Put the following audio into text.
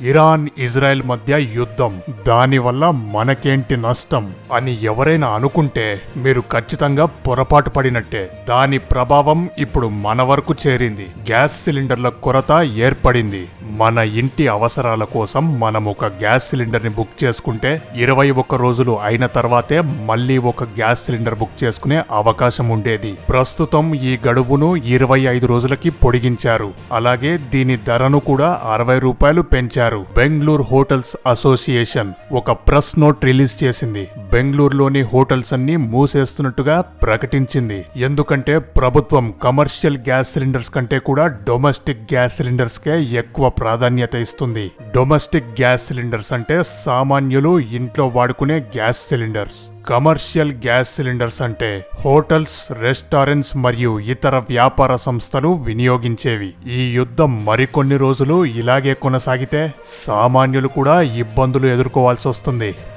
Iran Israel మధ్య యుద్ధం, దానివల్ల మనకేంటి నష్టం అని ఎవరైనా అనుకుంటే మీరు ఖచ్చితంగా పొరపాటు పడినట్టే. దాని ప్రభావం ఇప్పుడు మన వరకు చేరింది. గ్యాస్ సిలిండర్ల కొరత ఏర్పడింది. మన ఇంటి అవసరాల కోసం మనం ఒక గ్యాస్ సిలిండర్ ని బుక్ చేసుకుంటే 21 రోజులు అయిన తర్వాతే మళ్ళీ ఒక గ్యాస్ సిలిండర్ బుక్ చేసుకునే అవకాశం ఉండేది. ప్రస్తుతం ఈ గడువును 25 రోజులకి పొడిగించారు. అలాగే దీని ధరను కూడా 60 రూపాయలు పెంచారు. బెంగళూరు హోటల్స్ అసోసియేషన్ ఒక ప్రెస్ నోట్ రిలీజ్ చేసింది. బెంగళూరులోని హోటల్స్ అన్ని మూసేస్తున్నట్టుగా ప్రకటించింది. ఎందుకంటే ప్రభుత్వం కమర్షియల్ గ్యాస్ సిలిండర్స్ కంటే కూడా డొమెస్టిక్ గ్యాస్ సిలిండర్స్ కే ఎక్కువ ప్రాధాన్యత ఇస్తుంది. డొమెస్టిక్ గ్యాస్ సిలిండర్స్ అంటే సామాన్యులు ఇంట్లో వాడుకునే gas cylinders. Commercial gas cylinders అంటే హోటల్స్, రెస్టారెంట్స్ మరియు ఇతర వ్యాపార సంస్థలు వినియోగించేవి. ఈ యుద్ధం మరికొన్ని రోజులు ఇలాగే కొనసాగితే సామాన్యులు కూడా ఇబ్బందులు ఎదుర్కోవాల్సి వస్తుంది.